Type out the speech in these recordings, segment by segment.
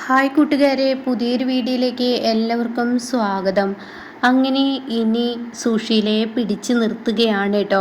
Hi കൂട്ടുകാരെ, പുതിയൊരു വീഡിയോയിലേക്ക് എല്ലാവർക്കും സ്വാഗതം. അങ്ങനെ ഇനി സുശീലയെ പിടിച്ചു നിർത്തുകയാണ് കേട്ടോ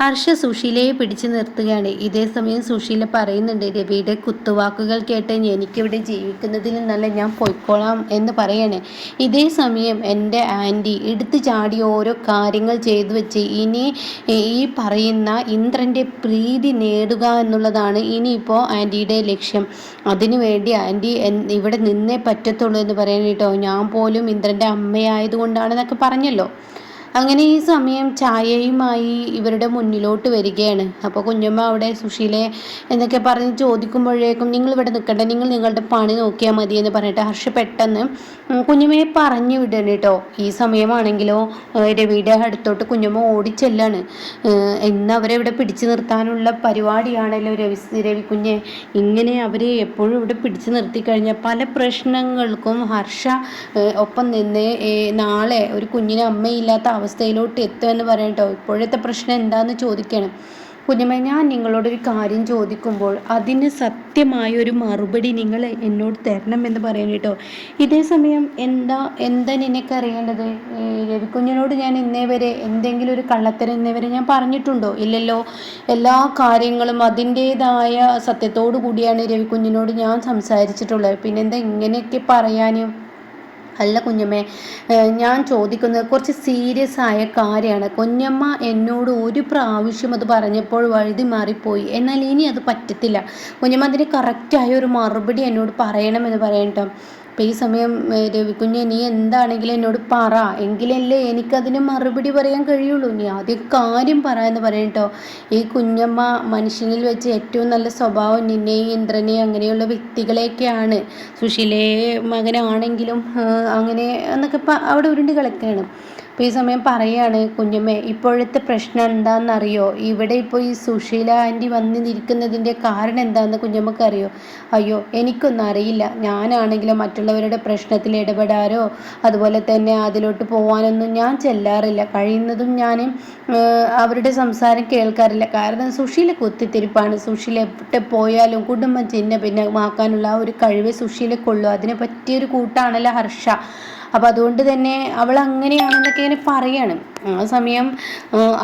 ഹർഷ സുശീലയെ പിടിച്ചു നിർത്തുകയാണ്. ഇതേ സമയം സുശീല പറയുന്നുണ്ട്, രവിയുടെ കുത്തുവാക്കുകൾ കേട്ട് എനിക്കിവിടെ ജീവിക്കുന്നതിൽ നല്ല ഞാൻ പൊയ്ക്കോളാം എന്ന് പറയാണ്. ഇതേ സമയം എൻ്റെ ആൻറ്റി എടുത്തു ചാടി ഓരോ കാര്യങ്ങൾ ചെയ്തു വെച്ച് ഇനി ഈ പറയുന്ന ഇന്ദ്രൻ്റെ പ്രീതി നേടുക എന്നുള്ളതാണ് ഇനിയിപ്പോൾ ആൻറ്റിയുടെ ലക്ഷ്യം. അതിനുവേണ്ടി ആൻറ്റി ഇവിടെ നിന്നേ പറ്റത്തുള്ളൂ എന്ന് പറയാൻ കേട്ടോ. ഞാൻ പോലും ഇന്ദ്രൻ്റെ അമ്മയായതുകൊണ്ടാണെന്നൊക്കെ പറഞ്ഞല്ലോ. അങ്ങനെ ഈ സമയം ചായയുമായി ഇവരുടെ മുന്നിലോട്ട് വരികയാണ്. അപ്പോൾ കുഞ്ഞമ്മ അവിടെ സുശീലയെ എന്നൊക്കെ പറഞ്ഞ് ചോദിക്കുമ്പോഴേക്കും നിങ്ങൾ ഇവിടെ നിൽക്കണ്ട, നിങ്ങൾ നിങ്ങളുടെ പണി നോക്കിയാൽ മതി എന്ന് പറഞ്ഞിട്ട് ഹർഷ പെട്ടെന്ന് കുഞ്ഞമ്മയെ പറഞ്ഞു വിടണം കേട്ടോ. ഈ സമയമാണെങ്കിലോ രവിയുടെ അടുത്തോട്ട് കുഞ്ഞമ്മ ഓടിച്ചെല്ലാണ്. ഇന്ന് അവരെ ഇവിടെ പിടിച്ചു നിർത്താനുള്ള പരിപാടിയാണല്ലോ രവിക്കുഞ്ഞെ. ഇങ്ങനെ അവരെ എപ്പോഴും ഇവിടെ പിടിച്ചു നിർത്തിക്കഴിഞ്ഞാൽ പല പ്രശ്നങ്ങൾക്കും ഹർഷ ഒപ്പം നിന്ന് നാളെ ഒരു കുഞ്ഞിന് അമ്മയില്ലാത്ത അവസ്ഥയിലോട്ട് എത്തുമെന്ന് പറയട്ടോ. ഇപ്പോഴത്തെ പ്രശ്നം എന്താണെന്ന് ചോദിക്കണം. കുഞ്ഞമ്മ, ഞാൻ നിങ്ങളോടൊരു കാര്യം ചോദിക്കുമ്പോൾ അതിന് സത്യമായൊരു മറുപടി നിങ്ങൾ എന്നോട് തരണം എന്ന് പറയാൻ കേട്ടോ. ഇതേ സമയം എന്താ നിനക്കറിയേണ്ടത്? രവിക്കുഞ്ഞിനോട് ഞാൻ ഇന്നേ വരെ എന്തെങ്കിലും ഒരു കള്ളത്തരം ഇന്നേ വരെ ഞാൻ പറഞ്ഞിട്ടുണ്ടോ? ഇല്ലല്ലോ. എല്ലാ കാര്യങ്ങളും അതിൻ്റേതായ സത്യത്തോടു കൂടിയാണ് രവിക്കുഞ്ഞിനോട് ഞാൻ സംസാരിച്ചിട്ടുള്ളത്. പിന്നെന്താ ഇങ്ങനെയൊക്കെ പറയാനും? അല്ല കുഞ്ഞമ്മേ, ഞാൻ ചോദിക്കുന്നത് കുറച്ച് സീരിയസ് ആയ കാര്യമാണ്. കുഞ്ഞമ്മ എന്നോട് ഒരു പ്രാവശ്യം അത് പറഞ്ഞപ്പോൾ വഴുതി മാറിപ്പോയി. എന്നാൽ ഇനി അത് പറ്റത്തില്ല. കുഞ്ഞമ്മ അതിന് കറക്റ്റായ ഒരു മറുപടി എന്നോട് പറയണമെന്ന് പറയട്ടോ. അപ്പോൾ ഈ സമയം രവിക്കുഞ്ഞ്, നീ എന്താണെങ്കിലും എന്നോട് പറ, എങ്കിലല്ലേ എനിക്കതിന് മറുപടി പറയാൻ കഴിയുള്ളൂ. നീ ആദ്യം കാര്യം പറയാമെന്ന് പറയട്ടോ. ഈ കുഞ്ഞമ്മ മനുഷ്യനിൽ വെച്ച് ഏറ്റവും നല്ല സ്വഭാവം നിന്നെയും ഇന്ദ്രനെയും അങ്ങനെയുള്ള വ്യക്തികളെയൊക്കെയാണ്. സുശീലയെ മകനാണെങ്കിലും അങ്ങനെ എന്നൊക്കെ അവിടെ ഉരുണ്ട് കളിക്കുകയാണ്. അപ്പോൾ ഈ സമയം പറയുകയാണ്, കുഞ്ഞമ്മേ, ഇപ്പോഴത്തെ പ്രശ്നം എന്താണെന്നറിയോ? ഇവിടെ ഇപ്പോൾ ഈ സുശീല ആൻറ്റി വന്നിരിക്കുന്നതിൻ്റെ കാരണം എന്താണെന്ന് കുഞ്ഞമ്മക്ക് അറിയോ? അയ്യോ, എനിക്കൊന്നും അറിയില്ല. ഞാനാണെങ്കിലും മറ്റുള്ളവരുടെ പ്രശ്നത്തിൽ ഇടപെടാനോ അതുപോലെ തന്നെ അതിലോട്ട് പോകാനൊന്നും ഞാൻ ചെല്ലാറില്ല. കഴിയുന്നതും ഞാൻ അവരുടെ സംസാരം കേൾക്കാറില്ല. കാരണം സുശീല കുത്തിത്തിരിപ്പാണ്. സുശീല എവിടെ പോയാലും കുടുംബം പിന്നെ ആക്കാനുള്ള ആ ഒരു കഴിവ് സുശീലക്കുള്ളൂ. അതിനെ പറ്റിയൊരു കൂട്ടാണല്ലോ ഹർഷ. അപ്പോൾ അതുകൊണ്ട് തന്നെ അവൾ അങ്ങനെയാണെന്നൊക്കെ ഇങ്ങനെ പറയാണ്. ആ സമയം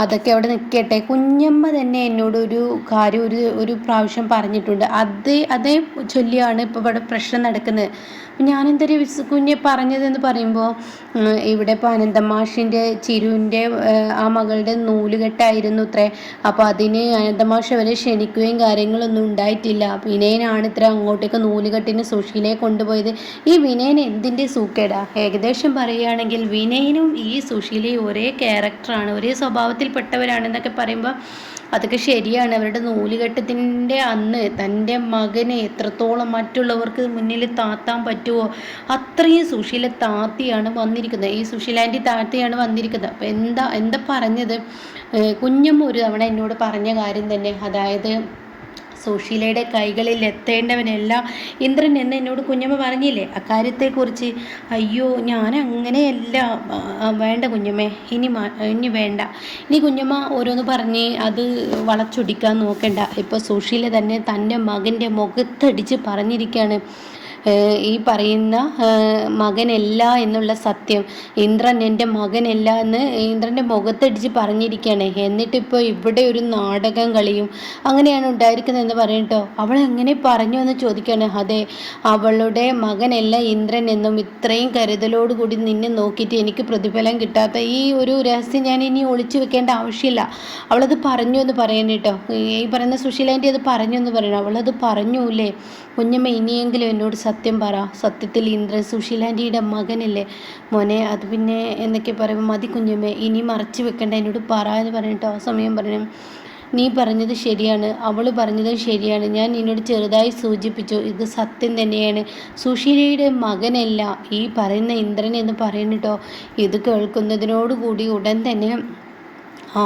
അതൊക്കെ അവിടെ നിൽക്കട്ടെ. കുഞ്ഞമ്മ തന്നെ എന്നോട് ഒരു കാര്യം ഒരു പ്രാവശ്യം പറഞ്ഞിട്ടുണ്ട്. അതേ ചൊല്ലിയാണ് ഇപ്പോൾ ഇവിടെ പ്രശ്നം നടക്കുന്നത്. ഞാനെന്തൊരു കുഞ്ഞെ പറഞ്ഞതെന്ന് പറയുമ്പോൾ, ഇവിടെ ഇപ്പോൾ അനന്തമാഷിൻ്റെ ചിരുവിൻ്റെ ആ മകളുടെ നൂലുകെട്ടായിരുന്നു ഇത്രേ. അപ്പോൾ അതിന് അനന്തമാഷ് അവരെ ക്ഷണിക്കുകയും കാര്യങ്ങളൊന്നും ഉണ്ടായിട്ടില്ല. വിനയനാണ് ഇത്ര അങ്ങോട്ടേക്ക് നൂലുകെട്ടിന് സുശീലയെ കൊണ്ടുപോയത്. ഈ വിനയൻ എന്തിൻ്റെ സൂക്കേടാ? ഏകദേശം പറയുകയാണെങ്കിൽ വിനയനും ഈ സുശീലയും ഒരേ ക്യാരക്ടറാണ്, ഒരേ സ്വഭാവത്തിൽപ്പെട്ടവരാണെന്നൊക്കെ പറയുമ്പോൾ അതൊക്കെ ശരിയാണ്. അവരുടെ നൂലുകെട്ടത്തിൻ്റെ അന്ന് തൻ്റെ മകനെ എത്രത്തോളം മറ്റുള്ളവർക്ക് മുന്നിൽ താത്താൻ പറ്റുമോ അത്രയും സുശീല താത്തിയാണ് വന്നിരിക്കുന്നത്. ഈ സുശീലാൻ്റെ താത്തിയാണ് വന്നിരിക്കുന്നത്. അപ്പോൾ എന്താ പറഞ്ഞത്? കുഞ്ഞമ്മ ഒരു തവണ എന്നോട് പറഞ്ഞ കാര്യം തന്നെ, അതായത് സുശീലയുടെ കൈകളിൽ എത്തേണ്ടവനല്ല ഇന്ദ്രൻ എന്ന് എന്നോട് കുഞ്ഞമ്മ പറഞ്ഞില്ലേ അക്കാര്യത്തെക്കുറിച്ച്? അയ്യോ, ഞാൻ അങ്ങനെയല്ല. വേണ്ട കുഞ്ഞമ്മേ, ഇനി വേണ്ട. ഇനി കുഞ്ഞമ്മ ഓരോന്ന് പറഞ്ഞ് അത് വളച്ചൊടിക്കാൻ നോക്കണ്ട. ഇപ്പോൾ സുശീല തന്നെ തൻ്റെ മകൻ്റെ മുഖത്തടിച്ച് പറഞ്ഞിരിക്കുകയാണ്, ഈ പറയുന്ന മകനല്ല എന്നുള്ള സത്യം. ഇന്ദ്രൻ എൻ്റെ മകനല്ല എന്ന് ഇന്ദ്രൻ്റെ മുഖത്തടിച്ച് പറഞ്ഞിരിക്കുകയാണ്. എന്നിട്ടിപ്പോൾ ഇവിടെ ഒരു നാടകം കളിയും അങ്ങനെയാണ് ഉണ്ടായിരിക്കുന്നതെന്ന് പറയട്ടോ. അവൾ എങ്ങനെ പറഞ്ഞു എന്ന് ചോദിക്കുകയാണ്. അതെ, അവളുടെ മകനല്ല ഇന്ദ്രൻ എന്നും ഇത്രയും കരുതലോടുകൂടി നിന്നെ നോക്കിയിട്ട് എനിക്ക് പ്രതിഫലം കിട്ടാത്ത ഈ ഒരു രഹസ്യം ഞാൻ ഇനി ഒളിച്ചു വെക്കേണ്ട ആവശ്യമില്ല. അവളത് പറഞ്ഞു എന്ന് പറയുന്നത് കേട്ടോ. ഈ പറയുന്ന സുശീലാൻ്റെ അത് പറഞ്ഞു എന്ന് പറയണം. അവളത് പറഞ്ഞൂല്ലേ? കുഞ്ഞമ്മ, ഇനിയെങ്കിലും എന്നോട് സത്യം പറ. സത്യത്തിൽ ഇന്ദ്രൻ സുശീലാൻ്റിയുടെ മകനല്ലേ മോനെ? അത് പിന്നെ എന്നൊക്കെ പറയുമ്പോൾ മതി കുഞ്ഞമ്മ, ഇനി മറച്ചു വെക്കണ്ട, എന്നോട് പറ എന്ന് പറഞ്ഞിട്ടോ. ആ സമയം പറഞ്ഞു, നീ പറഞ്ഞത് ശരിയാണ്, അവൾ പറഞ്ഞതും ശരിയാണ്. ഞാൻ നിന്നോട് ചെറുതായി സൂചിപ്പിച്ചു, ഇത് സത്യം തന്നെയാണ്. സുശീലയുടെ മകനല്ല ഈ പറയുന്ന ഇന്ദ്രൻ എന്ന് പറയുന്നിട്ടോ. ഇത് കേൾക്കുന്നതിനോടുകൂടി ഉടൻ തന്നെ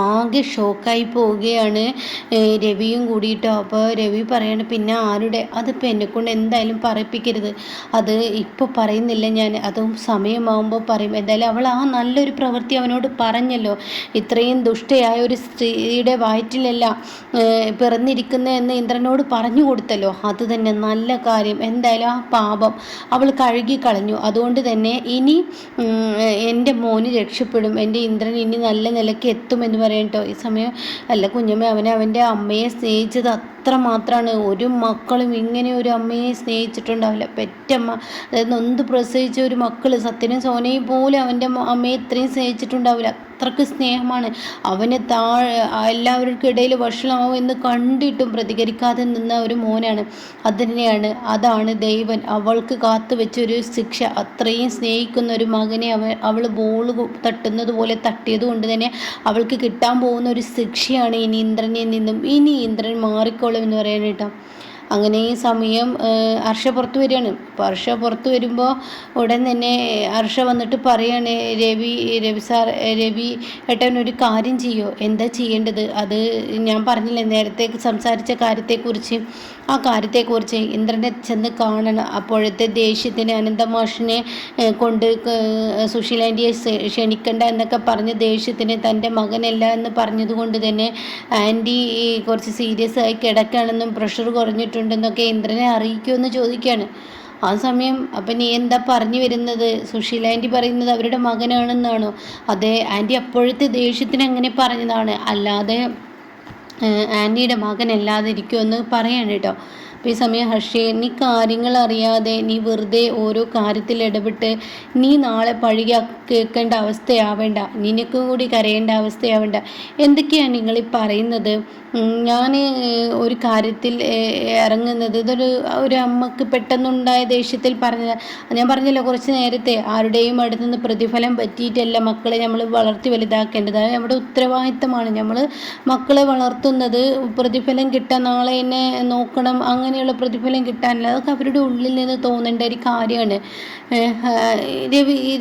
ആകെ ഷോക്കായി പോവുകയാണ് രവിയും കൂടിയിട്ടോ. അപ്പോൾ രവി പറയാണ്, പിന്നെ ആരുടെ, അതിപ്പോൾ എന്നെക്കൊണ്ട് എന്തായാലും പറയിപ്പിക്കരുത്, അത് ഇപ്പോൾ പറയുന്നില്ല ഞാൻ, അതും സമയമാകുമ്പോൾ പറയും. എന്തായാലും അവൾ ആ നല്ലൊരു പ്രവൃത്തി അവനോട് പറഞ്ഞല്ലോ, ഇത്രയും ദുഷ്ടയായ ഒരു സ്ത്രീയുടെ വയറ്റിലല്ല പിറന്നിരിക്കുന്നതെന്ന് ഇന്ദ്രനോട് പറഞ്ഞു കൊടുത്തല്ലോ, അത് തന്നെ നല്ല കാര്യം. എന്തായാലും ആ പാപം അവൾ കഴുകിക്കളഞ്ഞു. അതുകൊണ്ട് തന്നെ ഇനി എൻ്റെ മോന് രക്ഷപ്പെടും, എൻ്റെ ഇന്ദ്രൻ ഇനി നല്ല നിലയ്ക്ക് എത്തുമെന്ന് പറയാൻ കേട്ടോ. ഈ സമയം അല്ല കുഞ്ഞമ്മ, അവൻ്റെ അമ്മയെ സ്നേഹിച്ചത് അത്ര മാത്രമാണ്. ഒരു മക്കളും ഇങ്ങനെ ഒരു അമ്മയെ സ്നേഹിച്ചിട്ടുണ്ടാവില്ല. പെറ്റമ്മ, അതായത് നൊന്ത് പ്രസവിച്ച ഒരു മക്കൾ, സത്യനും സോനയും പോലും അവൻ്റെ അമ്മയെ ഇത്രയും സ്നേഹിച്ചിട്ടുണ്ടാവില്ല. അത്രയ്ക്ക് സ്നേഹമാണ്. അവന് എല്ലാവർക്കും ഇടയിൽ വഷളാവും എന്ന് കണ്ടിട്ടും പ്രതികരിക്കാതെ നിന്ന ഒരു മോനാണ്. അതാണ് ദൈവൻ അവൾക്ക് കാത്തു വെച്ചൊരു ശിക്ഷ. അത്രയും സ്നേഹിക്കുന്ന ഒരു മകനെ അവൾ ബോൾ തട്ടുന്നത് പോലെ തട്ടിയത് കൊണ്ട് തന്നെ അവൾക്ക് കിട്ടാൻ പോകുന്ന ഒരു ശിക്ഷയാണ് ഇനി ഇന്ദ്രനിൽ നിന്നും. ഇനി ഇന്ദ്രൻ മാറിക്കോളും എന്ന് പറയാനായിട്ടോ. അങ്ങനെ ഈ സമയം ഹർഷ പുറത്ത് വരികയാണ്. അപ്പോൾ ഹർഷ പുറത്ത് വരുമ്പോൾ ഉടൻ തന്നെ ഹർഷ വന്നിട്ട് പറയാണ്, രവി ഏട്ടൻ ഒരു കാര്യം ചെയ്യോ, എന്താ ചെയ്യേണ്ടത്, അത് ഞാൻ പറഞ്ഞില്ലേ നേരത്തെ സംസാരിച്ച കാര്യത്തെക്കുറിച്ച്, ആ കാര്യത്തെക്കുറിച്ച് ഇന്ദ്രനെ ചെന്ന് കാണണം. അപ്പോഴത്തെ ദേഷ്യത്തിന് അനന്തമാഷിനെ കൊണ്ട് സുശീലാൻ്റിയെ ക്ഷണിക്കണ്ട എന്നൊക്കെ പറഞ്ഞ ദേഷ്യത്തിന് തൻ്റെ മകനല്ല എന്ന് പറഞ്ഞതുകൊണ്ട് തന്നെ ആൻറ്റി കുറച്ച് സീരിയസ് ആയി കിടക്കുകയാണെന്നും പ്രഷർ കുറഞ്ഞിട്ടുണ്ടെന്നൊക്കെ ഇന്ദ്രനെ അറിയിക്കുമെന്ന് ചോദിക്കുകയാണ്. ആ സമയം അപ്പം നീ എന്താ പറഞ്ഞു വരുന്നത്, സുശീല ആൻറ്റി പറയുന്നത് അവരുടെ മകനാണെന്നാണോ? അതെ, ആൻറ്റി അപ്പോഴത്തെ ദേഷ്യത്തിന് അങ്ങനെ പറഞ്ഞതാണ്, അല്ലാതെ ആൻറ്റിയുടെ മകനല്ലാതെ ഇരിക്കുമെന്ന് പറയാണ് കേട്ടോ. അപ്പോൾ ഈ സമയം ഹർഷയെ, നീ കാര്യങ്ങൾ അറിയാതെ നീ വെറുതെ ഓരോ കാര്യത്തിൽ ഇടപെട്ട് നീ നാളെ പഴി കേൾക്കേണ്ട അവസ്ഥയാവേണ്ട, നിനക്കും കൂടി കരയേണ്ട അവസ്ഥയാവേണ്ട. എന്തൊക്കെയാണ് നിങ്ങളീ പറയുന്നത്? ഞാൻ ഒരു കാര്യത്തിൽ ഇറങ്ങുന്നത് ഒരു അമ്മക്ക് പെട്ടെന്നുണ്ടായ ദേഷ്യത്തിൽ പറഞ്ഞത്. ഞാൻ പറഞ്ഞല്ലോ കുറച്ച് നേരത്തെ, ആരുടെയും അടുത്ത് നിന്ന് പ്രതിഫലം പറ്റിയിട്ടല്ല മക്കളെ നമ്മൾ വളർത്തി വലുതാക്കേണ്ടത്. അത് നമ്മുടെ ഉത്തരവാദിത്തമാണ്. നമ്മൾ മക്കളെ വളർത്തുന്നത് പ്രതിഫലം കിട്ടാൻ, നാളെ എന്നെ നോക്കണം, അങ്ങനെയുള്ള പ്രതിഫലം കിട്ടാനില്ല. അതൊക്കെ അവരുടെ ഉള്ളിൽ നിന്ന് തോന്നേണ്ട ഒരു കാര്യമാണ്.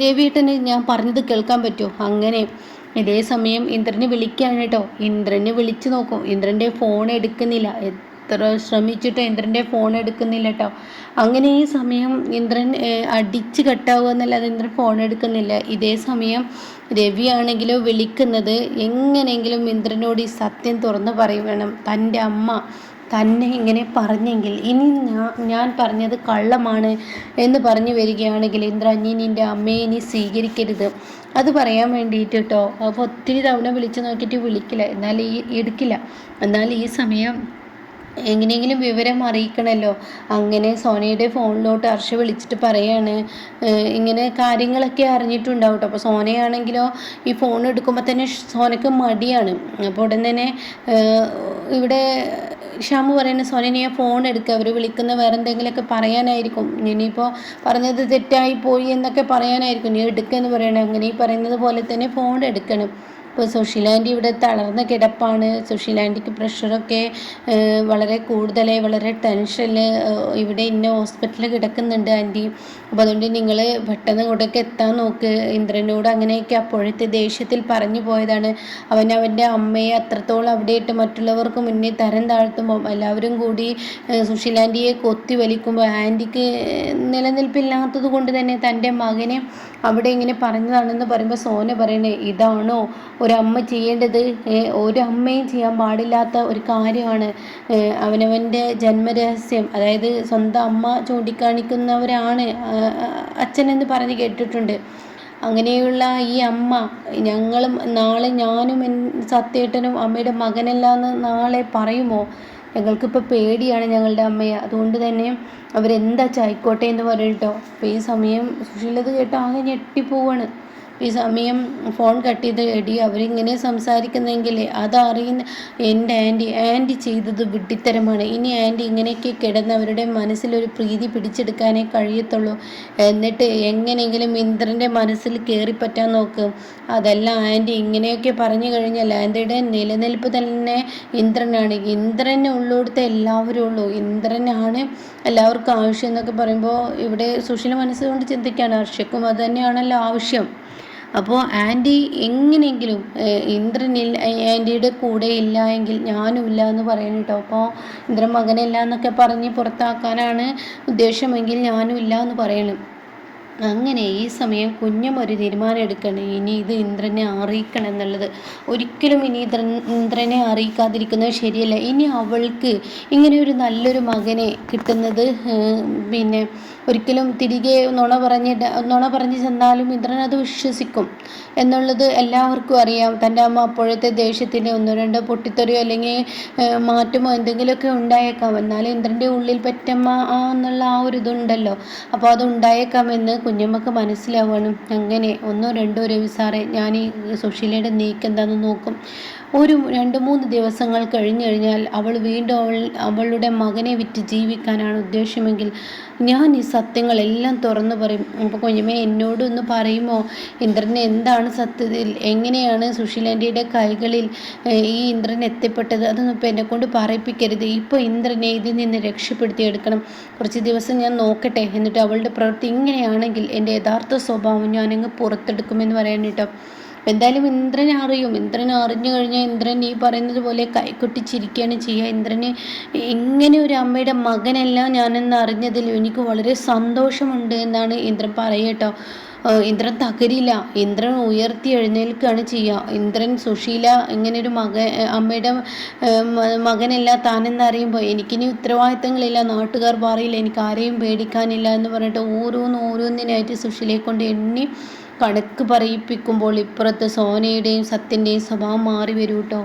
രവിയേട്ടന് ഞാൻ പറഞ്ഞത് കേൾക്കാൻ പറ്റുമോ? അങ്ങനെ ഇതേ സമയം ഇന്ദ്രനെ വിളിക്കുകയാണ് കേട്ടോ. ഇന്ദ്രനെ വിളിച്ചു നോക്കും, ഇന്ദ്രൻ്റെ ഫോൺ എടുക്കുന്നില്ല. എത്ര ശ്രമിച്ചിട്ടോ ഇന്ദ്രൻ്റെ ഫോൺ എടുക്കുന്നില്ല കേട്ടോ. അങ്ങനെ ഈ സമയം ഇന്ദ്രൻ അടിച്ച് കട്ടാവുക എന്നല്ലാതെ ഇന്ദ്രൻ ഫോൺ എടുക്കുന്നില്ല. ഇതേ സമയം രവിയാണെങ്കിലോ വിളിക്കുന്നത്, എങ്ങനെയെങ്കിലും ഇന്ദ്രനോട് ഈ സത്യം തുറന്ന് പറയണം, തൻ്റെ അമ്മ തന്നെ ഇങ്ങനെ പറഞ്ഞെങ്കിൽ, ഇനി ഞാൻ പറഞ്ഞത് കള്ളമാണ് എന്ന് പറഞ്ഞു വരികയാണെങ്കിൽ ഇന്ദ്ര, നീ നിൻ്റെ അമ്മയെ ഇനി സ്വീകരിക്കരുത്, അത് പറയാൻ വേണ്ടിയിട്ട് കേട്ടോ. അപ്പോൾ ഒത്തിരി തവണ വിളിച്ച് നോക്കിയിട്ട് വിളിക്കില്ല, എടുക്കില്ല. എന്നാൽ ഈ സമയം എങ്ങനെയെങ്കിലും വിവരം അറിയിക്കണമല്ലോ. അങ്ങനെ സോനയുടെ ഫോണിലോട്ട് ഹർഷ വിളിച്ചിട്ട് പറയാണ്, ഇങ്ങനെ കാര്യങ്ങളൊക്കെ അറിഞ്ഞിട്ടുണ്ടാവും കേട്ടോ. അപ്പോൾ സോനയാണെങ്കിലോ ഈ ഫോൺ എടുക്കുമ്പോൾ തന്നെ സോനയ്ക്ക് മടിയാണ്. അപ്പോൾ ഉടൻ തന്നെ ഇവിടെ ഷാമു പറയുന്നത്, സോന നീ ഫോൺ എടുക്കുക, അവർ വിളിക്കുന്ന വേറെ എന്തെങ്കിലുമൊക്കെ പറയാനായിരിക്കും, ഇനിയിപ്പോൾ പറഞ്ഞത് തെറ്റായി പോയി എന്നൊക്കെ പറയാനായിരിക്കും, നീ എടുക്കുക എന്ന് പറയണം. അങ്ങനെ ഈ പറയുന്നത് പോലെ തന്നെ ഫോൺ എടുക്കണം. ഇപ്പോൾ സുശീലാൻ്റി ഇവിടെ തളർന്ന കിടപ്പാണ്. സുശീലാൻ്റിക്ക് പ്രഷറൊക്കെ വളരെ കൂടുതലായി, വളരെ ടെൻഷനിൽ ഇവിടെ ഇന്ന ഹോസ്പിറ്റലിൽ കിടക്കുന്നുണ്ട് ആൻറ്റി. അപ്പോൾ അതുകൊണ്ട് നിങ്ങൾ പെട്ടെന്ന് ഇങ്ങോട്ടേക്ക് എത്താൻ നോക്ക്. ഇന്ദ്രനോട് അങ്ങനെയൊക്കെ അപ്പോഴത്തെ ദേഷ്യത്തിൽ പറഞ്ഞു പോയതാണ്. അവൻ്റെ അമ്മയെ അത്രത്തോളം അവിടെ ഇട്ട് മറ്റുള്ളവർക്ക് മുന്നിൽ തരം താഴ്ത്തുമ്പോൾ എല്ലാവരും കൂടി സുശീലാൻ്റിയെ കൊത്തി വലിക്കുമ്പോൾ ആൻറ്റിക്ക് നിലനിൽപ്പില്ലാത്തത് കൊണ്ട് തന്നെ തൻ്റെ മകനെ അവിടെ ഇങ്ങനെ പറഞ്ഞതാണെന്ന് പറയുമ്പോൾ സോന പറയണേ, ഇതാണോ ഒരമ്മ ചെയ്യേണ്ടത്? ഒരമ്മയും ചെയ്യാൻ പാടില്ലാത്ത ഒരു കാര്യമാണ്. അവനവൻ്റെ ജന്മരഹസ്യം, അതായത് സ്വന്തം അമ്മ ചൂണ്ടിക്കാണിക്കുന്നവരാണ് അച്ഛനെന്ന് പറഞ്ഞ് കേട്ടിട്ടുണ്ട്. അങ്ങനെയുള്ള ഈ അമ്മ, നാളെ ഞാനും സത്യേട്ടനും അമ്മയുടെ മകനല്ലാന്ന് നാളെ പറയുമോ? ഞങ്ങൾക്കിപ്പോൾ പേടിയാണ് ഞങ്ങളുടെ അമ്മയെ, അതുകൊണ്ട് തന്നെ അവരെന്താ ചായിക്കോട്ടെ എന്ന് പറയട്ടോ. അപ്പോൾ ഈ സമയം സുശീലത് കേട്ടോ ആകെ ഞെട്ടിപ്പോവാണ്. ഈ സമയം ഫോൺ കട്ട് ചെയ്ത്, എടി അവരിങ്ങനെ സംസാരിക്കുന്നെങ്കിൽ അതറിയുന്ന എൻ്റെ ആൻറ്റി ചെയ്തത് വിഡ്ഢിത്തരമാണ്. ഇനി ആൻറ്റി ഇങ്ങനെയൊക്കെ കിടന്ന് അവരുടെ മനസ്സിലൊരു പ്രീതി പിടിച്ചെടുക്കാനേ കഴിയത്തുള്ളൂ. എന്നിട്ട് എങ്ങനെയെങ്കിലും ഇന്ദ്രൻ്റെ മനസ്സിൽ കയറിപ്പറ്റാൻ നോക്കും. അതല്ല ആൻറ്റി ഇങ്ങനെയൊക്കെ പറഞ്ഞു കഴിഞ്ഞാൽ ആൻറ്റിയുടെ നിലനിൽപ്പ് തന്നെ ഇന്ദ്രനാണ്. ഇന്ദ്രനെ ഉള്ളിടത്ത് എല്ലാവരും ഉള്ളൂ, ഇന്ദ്രനാണ് എല്ലാവർക്കും ആവശ്യം എന്നൊക്കെ പറയുമ്പോൾ ഇവിടെ സുശീല മനസ്സുകൊണ്ട് ചിന്തിക്കുകയാണ്, ഹർഷയ്ക്കും അത് തന്നെയാണല്ലോ ആവശ്യം. അപ്പോൾ ആൻറ്റി എങ്ങനെയെങ്കിലും ഇന്ദ്രനിൽ ആൻറ്റിയുടെ കൂടെ ഇല്ല എങ്കിൽ ഞാനും ഇല്ല എന്ന് പറയണം കേട്ടോ. അപ്പോൾ ഇന്ദ്രൻ മകനില്ല എന്നൊക്കെ പറഞ്ഞ് പുറത്താക്കാനാണ് ഉദ്ദേശമെങ്കിൽ ഞാനും ഇല്ല എന്ന് പറയണം. അങ്ങനെ ഈ സമയം കുഞ്ഞും ഒരു തീരുമാനം എടുക്കണം, ഇനി ഇത് ഇന്ദ്രനെ അറിയിക്കണം എന്നുള്ളത്. ഒരിക്കലും ഇനി ഇന്ദ്രനെ അറിയിക്കാതിരിക്കുന്നത് ശരിയല്ല. ഇനി അവൾക്ക് ഇങ്ങനെ ഒരു നല്ലൊരു മകനെ കിട്ടുന്നത് പിന്നെ ഒരിക്കലും തിരികെ നുണ പറഞ്ഞ് ചെന്നാലും ഇന്ദ്രൻ അത് വിശ്വസിക്കും എന്നുള്ളത് എല്ലാവർക്കും അറിയാം. തൻ്റെ അമ്മ അപ്പോഴത്തെ ദേഷ്യത്തിന് ഒന്നോ രണ്ടോ പൊട്ടിത്തെറിയോ അല്ലെങ്കിൽ മാറ്റമോ എന്തെങ്കിലുമൊക്കെ ഉണ്ടായേക്കാം. എന്നാലും ഇന്ദ്രൻ്റെ ഉള്ളിൽ പെറ്റമ്മ എന്നുള്ള ആ ഒരു ഇതുണ്ടല്ലോ, അപ്പോൾ അത് ഉണ്ടായേക്കാമെന്ന് കുഞ്ഞമ്മക്ക് മനസ്സിലാവണം. അങ്ങനെ ഒന്നോ രണ്ടോ രവി സാറേ, ഞാൻ ഈ സുശീലയുടെ നീക്കം എന്താണെന്ന് നോക്കും. ഒരു 2-3 ദിവസങ്ങൾ കഴിഞ്ഞു കഴിഞ്ഞാൽ അവൾ വീണ്ടും അവളുടെ മകനെ വിറ്റ് ജീവിക്കാനാണ് ഉദ്ദേശമെങ്കിൽ ഞാൻ ഈ സത്യങ്ങളെല്ലാം തുറന്നു പറയും. അപ്പോൾ കുഞ്ഞമ്മ എന്നോടൊന്ന് പറയുമോ, ഇന്ദ്രൻ എന്താണ് സത്യത്തിൽ, എങ്ങനെയാണ് സുശീലാൻ്റിയുടെ കൈകളിൽ ഈ ഇന്ദ്രൻ എത്തിപ്പെട്ടത്? അതൊന്നും ഇപ്പോൾ എന്നെ കൊണ്ട് പറയിപ്പിക്കരുത്. ഇപ്പോൾ ഇന്ദ്രനെ ഇതിൽ നിന്ന് രക്ഷപ്പെടുത്തിയെടുക്കണം. കുറച്ച് ദിവസം ഞാൻ നോക്കട്ടെ, എന്നിട്ട് അവളുടെ പ്രവൃത്തി ഇങ്ങനെയാണെങ്കിൽ എൻ്റെ യഥാർത്ഥ സ്വഭാവം ഞാനങ്ങ് പുറത്തെടുക്കുമെന്ന് പറയാൻ കേട്ടോ. എന്തായാലും ഇന്ദ്രൻ അറിയും. ഇന്ദ്രൻ അറിഞ്ഞു കഴിഞ്ഞാൽ ഇന്ദ്രൻ ഈ പറയുന്നത് പോലെ കൈകൊട്ടിച്ചിരിക്കുകയാണ് ചെയ്യുക. ഇന്ദ്രന് ഇങ്ങനെ ഒരു അമ്മയുടെ മകനല്ല ഞാനെന്ന് അറിഞ്ഞതിൽ എനിക്ക് വളരെ സന്തോഷമുണ്ട് എന്നാണ് ഇന്ദ്രൻ പറയട്ടോ. ഇന്ദ്രൻ തകരില്ല, ഇന്ദ്രൻ ഉയർത്തി എഴുന്നേൽക്കുകയാണ് ചെയ്യുക. ഇന്ദ്രൻ സുശീല ഇങ്ങനെ ഒരു അമ്മയുടെ മകനല്ല താനെന്നറിയുമ്പോൾ എനിക്കിനി ഉത്തരവാദിത്തങ്ങളില്ല, നാട്ടുകാർ പറയില്ല, എനിക്ക് ആരെയും പേടിക്കാനില്ല എന്ന് പറഞ്ഞിട്ട് ഓരോന്നിനായിട്ട് സുശീലയെ കൊണ്ട് എണ്ണി കണക്ക് പറയിപ്പിക്കുമ്പോൾ ഇപ്പുറത്ത് സോനയുടെയും സത്യൻ്റെയും സ്വഭാവം മാറി വരൂ കേട്ടോ.